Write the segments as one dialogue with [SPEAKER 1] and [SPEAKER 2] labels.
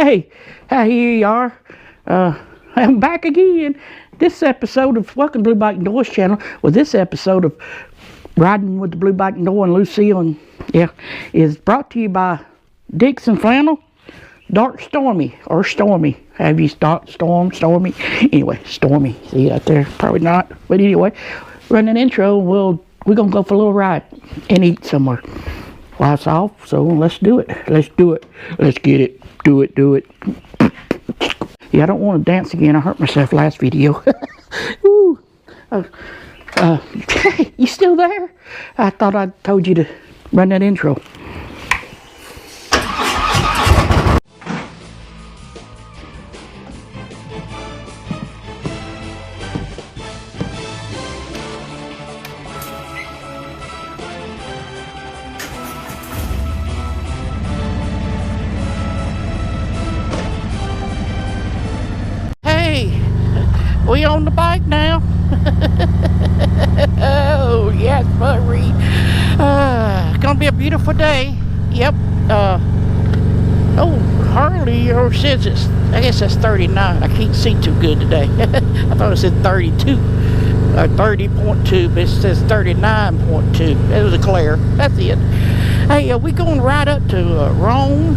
[SPEAKER 1] Hey, here you are. I'm back again. This episode of Welcome to Blue Bike and Doors channel, with this episode of Riding with the Blue Bike and Door and Lucille, and is brought to you by Dixon Flannel, Dark Stormy, or Stormy. Have you Stormy? Anyway, Stormy. See that there? Probably not. But anyway, run an intro. We're gonna go for a little ride and eat somewhere. Lights off, so let's do it. Let's get it. Do it. Yeah, I don't want to dance again. I hurt myself last video. Woo. Hey, you still there? I thought I told you to run that intro. We on the bike now. Oh yes, buddy. It's gonna be a beautiful day. Yep. Harley or says it's. I guess that's 39. I can't see too good today. I thought it said 32 or 30.2, but it says 39.2. It was a glare. That's it. Hey, we going right up to Rome.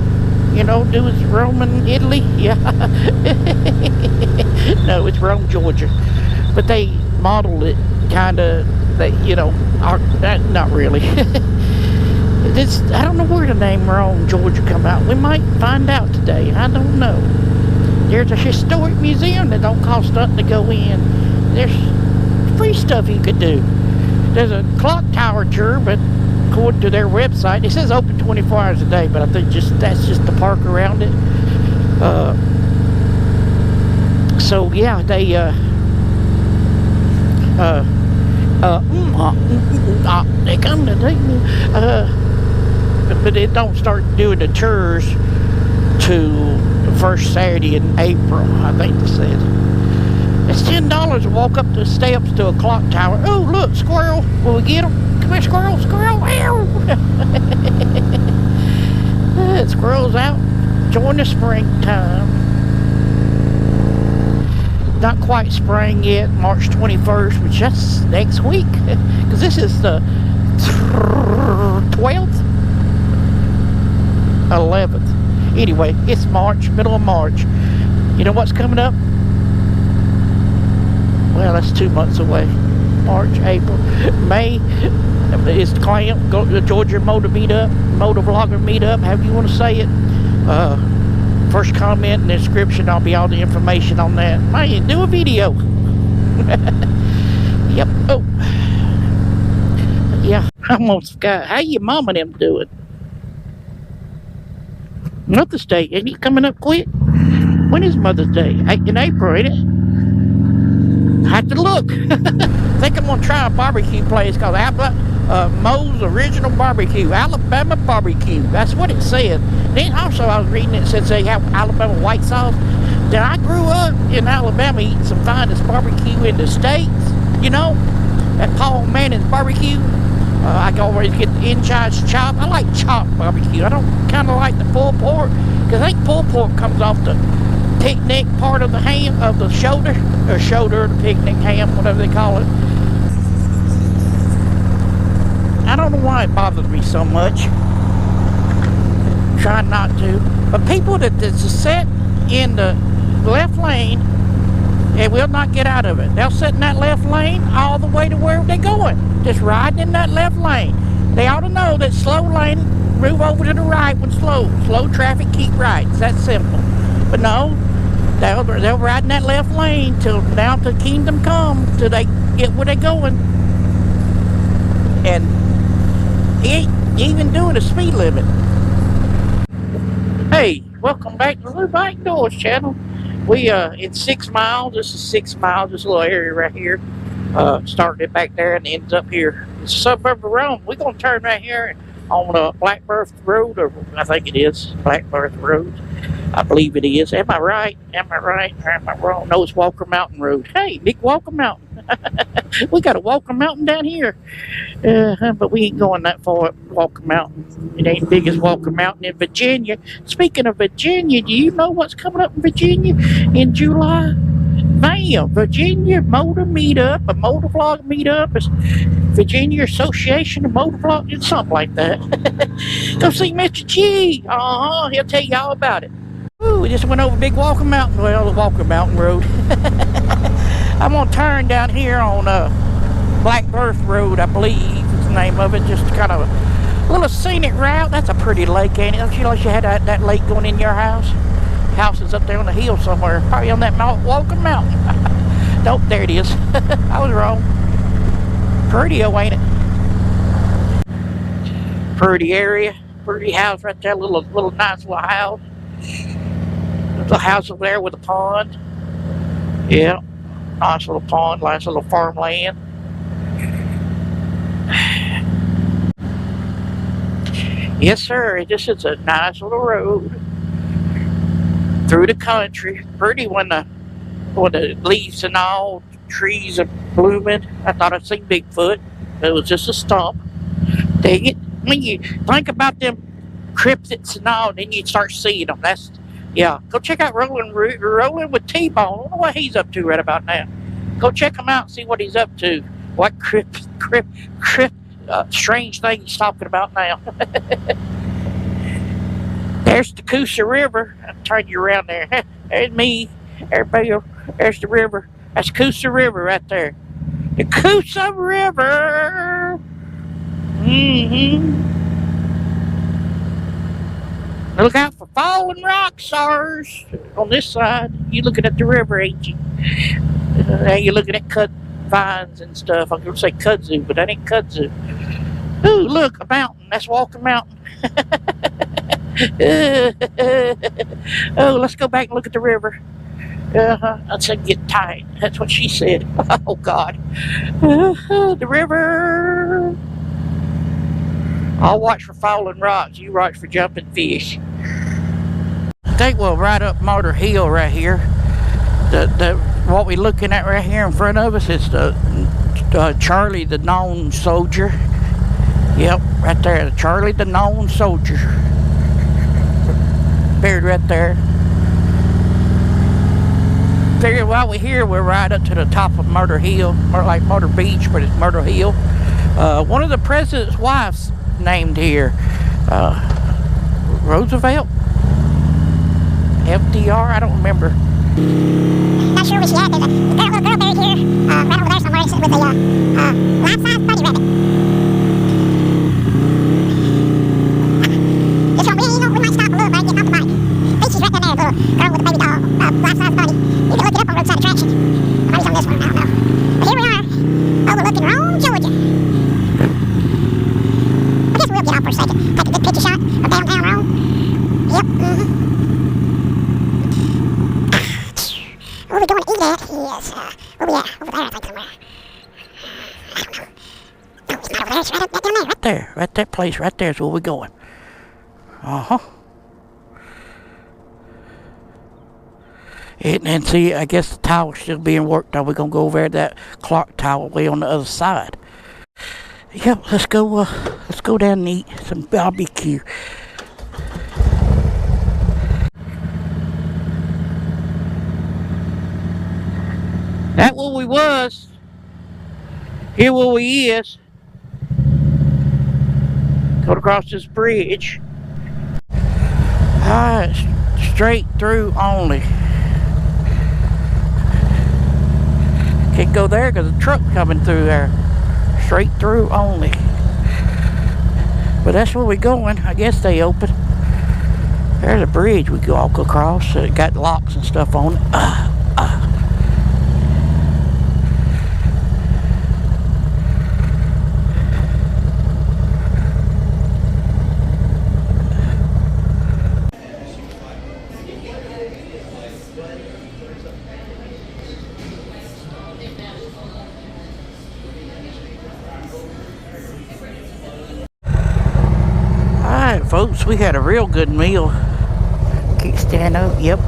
[SPEAKER 1] You know, do it's Rome in Italy? Yeah. No, it's Rome, Georgia. But they modeled it kind of, not really. I don't know where the name Rome, Georgia come out. We might find out today. I don't know. There's a historic museum that don't cost nothing to go in. There's free stuff you could do. There's a clock tower tour, but according to their website, it says open 24 hours a day, but I think that's just the park around it. So yeah, they they come to take me, but it don't start doing the tours to the first Saturday in April, I think they said. It's $10 to walk up the steps to a clock tower. Oh look, squirrel! Will we get him? Come here, squirrel! Squirrel's out enjoying the springtime. Not quite spring yet, March 21st, which that's next week. Because this is the 12th? 11th. Anyway, it's March, middle of March. You know what's coming up? Well, that's 2 months away. March, April, May is the clamp. Go to the Georgia Motor Vlogger Meetup, however you want to say it. First comment in the description, I'll be all the information on that. Man, do a video. Yep. Oh, yeah. I almost forgot. How your mom and them doing? Mother's Day, ain't it coming up quick? When is Mother's Day? In April, ain't it? I have to look. I think I'm gonna try a barbecue place called Moe's Original Barbecue, Alabama Barbecue. That's what it said. Then also I was reading it said they have Alabama white sauce. Then I grew up in Alabama eating some finest barbecue in the States. You know, at Paul Manning's Barbecue. I can always get the in-charge chop. I like chopped barbecue. I don't kind of like the pulled pork, because I think pulled pork comes off the picnic part of the ham, of the shoulder, the picnic ham, whatever they call it. I don't know why it bothers me so much. Try not to. But people that's set in the left lane, they will not get out of it. They'll sit in that left lane all the way to where they're going. Just riding in that left lane. They ought to know that slow lane, move over to the right when slow. Slow traffic, keep right. It's that simple. But no, they'll ride in that left lane till down to Kingdom Come, till they get where they're going. And he ain't even doing a speed limit. Hey, welcome back to the Blue Bike and Doors channel. We in 6 miles. This is 6 miles. This little area right here. Started it back there and ends up here. It's a suburb of Rome. We're gonna turn right here on Blackbird Road, or I think it is Blackbird Road. I believe it is. Am I right? Am I right? Or am I wrong? No, it's Walker Mountain Road. Hey, big Walker Mountain. We got a Walker Mountain down here. But we ain't going that far up Walker Mountain. It ain't big as Walker Mountain in Virginia. Speaking of Virginia, do you know what's coming up in Virginia in July? Vail, Virginia Motor Meetup, a motor vlog meetup. It's Virginia Association of Motor Vlog, something like that. Go see Mr. G. He'll tell you all about it. Ooh, we just went over Big Walker Mountain, well, the Walker Mountain Road. I'm gonna turn down here on Black Earth Road, I believe is the name of it. Just kind of a little scenic route. That's a pretty lake, ain't it? Don't you know you had that lake going in your house? House is up there on the hill somewhere, probably on that Walker Mountain. Nope, there it is. I was wrong. Pretty, ain't it? Pretty area, pretty house right there. Little nice little house. There's a house over there with a pond. Yeah, nice little pond, nice little farmland. Yes, sir. This is a nice little road through the country. Pretty when the leaves and all, trees are blooming. I thought I'd seen Bigfoot. It was just a stump. Dang it. When you think about them cryptids and all, then you start seeing them. That's, yeah. Go check out Rolling with T-Bone. I don't know what he's up to right about now. Go check him out and see what he's up to. What strange thing he's talking about now. There's the Coosa River. I'll turn you around there. There's me. There's the river. That's Coosa River right there. The Coosa River. Look out for falling rock stars on this side. You looking at the river, ain't you? Now you're looking at cut vines and stuff. I'm going to say kudzu, but that ain't kudzu. Ooh, look, a mountain. That's Walker Mountain. Oh, let's go back and look at the river. I said get tight. That's what she said. Oh, God. The river. I'll watch for falling rocks. You watch for jumping fish. I think we'll ride up Myrtle Hill right here. What we're looking at right here in front of us is the Charlie the Known Soldier. Yep, right there, Charlie the Known Soldier. Buried right there. Figure while we're here, we'll ride up to the top of Myrtle Hill, more like Myrtle Beach, but it's Myrtle Hill. One of the president's wives named here, Roosevelt, FDR, I don't remember.
[SPEAKER 2] Not sure where she at. There's a little girl buried here, right over there somewhere, with a life-size bunny rabbit. This one, we might stop a little bit, get off the bike. I think she's right down there, little girl with a baby doll, life-size bunny. You can look it up on roadside attraction. Maybe on this one, I don't know. But here we are, overlooking Rome, Georgia. I guess we'll get off for a second, take a good picture shot of downtown Rome. Yep, Where we going to eat at is, where we at? Over there, I think, somewhere. I don't know. No, it's not over there. It's right up down there.
[SPEAKER 1] Right there. Right that place right there is where we're going. Uh-huh. And see, I guess the tower's still being worked on. We're going to go over there to that clock tower way on the other side. Yep, let's go down and eat some barbecue. That where we was. Here where we is. Going across this bridge. Alright, straight through only. Can't go there because the truck's coming through there. Straight through only. But that's where we're going. I guess they open. There's a bridge we can walk across. It got locks and stuff on it. Folks, we had a real good meal. Kickstand up, yep.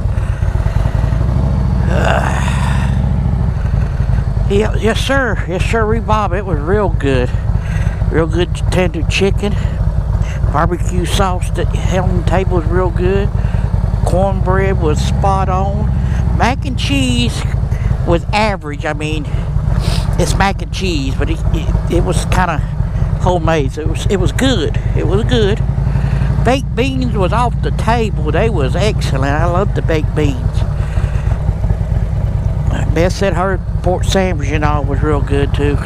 [SPEAKER 1] Yeah, yes sir, Bob. It was real good. Real good tender chicken. Barbecue sauce that held on the table was real good. Cornbread was spot on. Mac and cheese was average. I mean, it's mac and cheese, but it was kind of homemade. So it was good. It was good. Baked beans was off the table. They was excellent. I love the baked beans. Beth said her pork sandwich and all was real good too.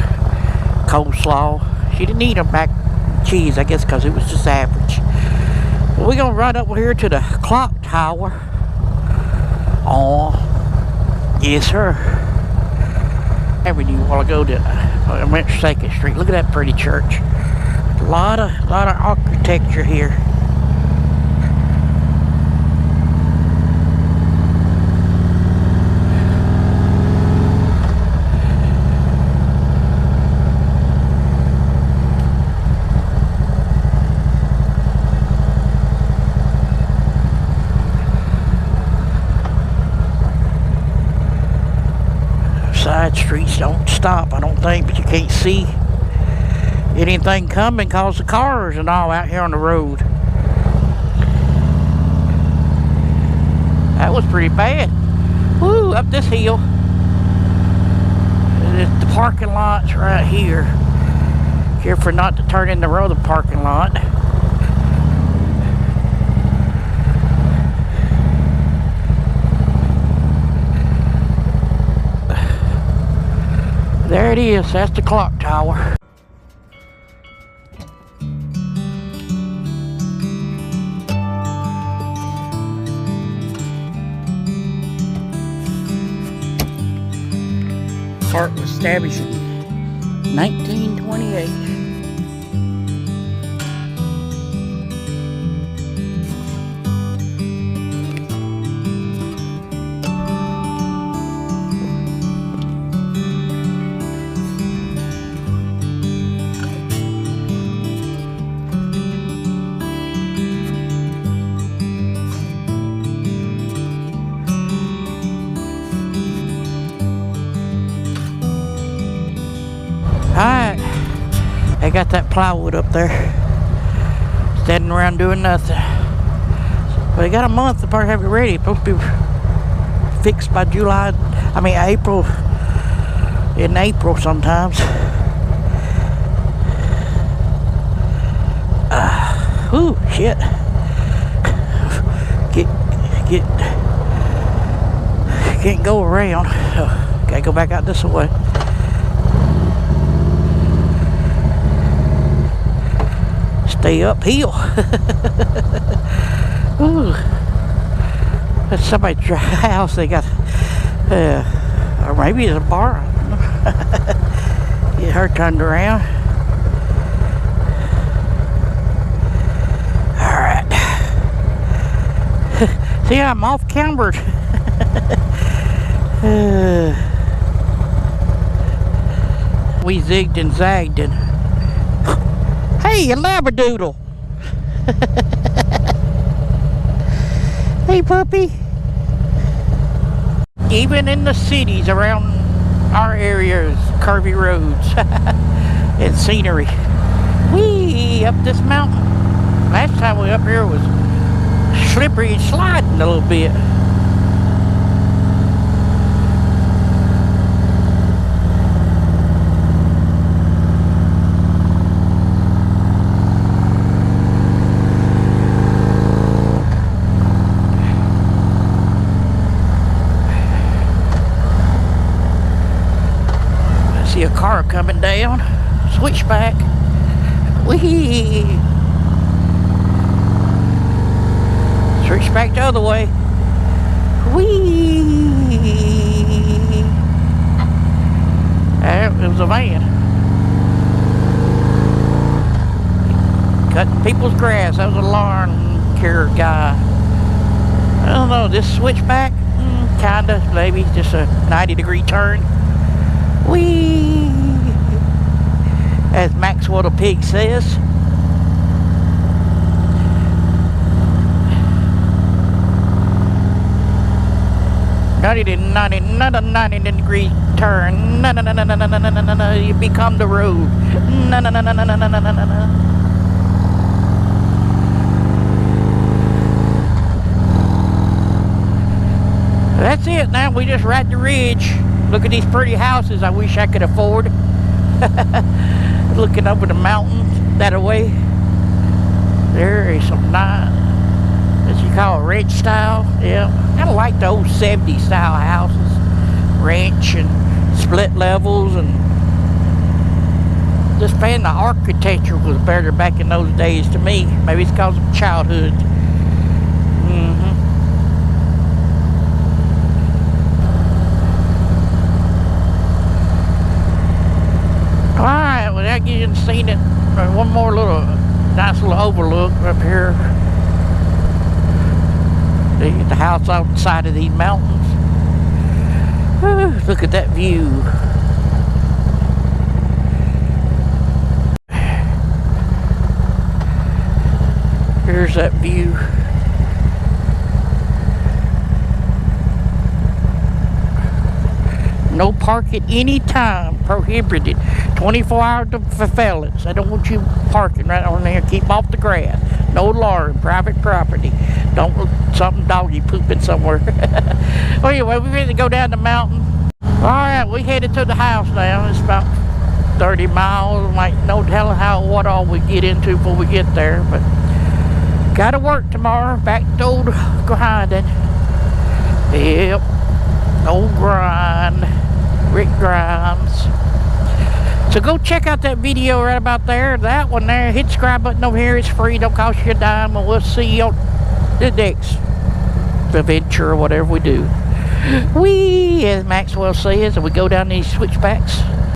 [SPEAKER 1] Coleslaw. She didn't eat a mac and cheese, I guess, because it was just average. Well, we're gonna run up here to the clock tower. Oh, yes, sir. Avenue while I go to I went to 2nd Street. Look at that pretty church. A lot of architecture here. Side streets don't stop, I don't think, but you can't see anything coming because the cars and all out here on the road. That was pretty bad. Woo, up this hill. The parking lot's right here. Careful not to turn in the road, the parking lot. There it is, that's the clock tower. Park was established in 1928. Alright, they got that plywood up there, standing around doing nothing. But they got a month to probably have it ready. It's supposed to be fixed by April, in April sometimes. Ooh, shit. Can't go around. Gotta go back out this way. Stay uphill. Ooh. That's somebody's house. They got, or maybe it's a bar. Get her turned around. All right. See, I'm off cambered. We zigged and zagged and. Hey, a labradoodle. Hey, puppy. Even in the cities around our areas, curvy roads and scenery. Whee, up this mountain. Last time we were up here was slippery and sliding a little bit. A car coming down, switchback. Whee! Switchback the other way. Whee! It was a van. Cutting people's grass. That was a lawn care guy. I don't know, this switchback, kinda, maybe just a 90-degree turn. Whee! As Maxwell the pig says. 90 degree turn. No. You become the road. No. That's it now. We just ride the ridge. Look at these pretty houses I wish I could afford. Looking over the mountains that way. There is some nice, as you call it, ranch style. Yeah, kind of like the old 70s style houses. Ranch and split levels, and just fan the architecture was better back in those days to me. Maybe it's because of childhood. Alright, without getting seen it, one more little nice little overlook up here. The house on the side of these mountains. Whew, look at that view. Here's that view. No parking any time, prohibited. 24 hours for felons. I don't want you parking right on there. Keep off the grass. No alarm, private property. Don't something doggy pooping somewhere. Well, anyway, we're ready to go down the mountain. Alright, we headed to the house now. It's about 30 miles. Might no telling what all we get into before we get there, but gotta work tomorrow. Back to old grinding. Yep. Old grind. Rick Grimes. So go check out that video right about there. That one there. Hit the subscribe button over here. It's free. Don't cost you a dime. And we'll see you on the next adventure or whatever we do. As Maxwell says, and we go down these switchbacks.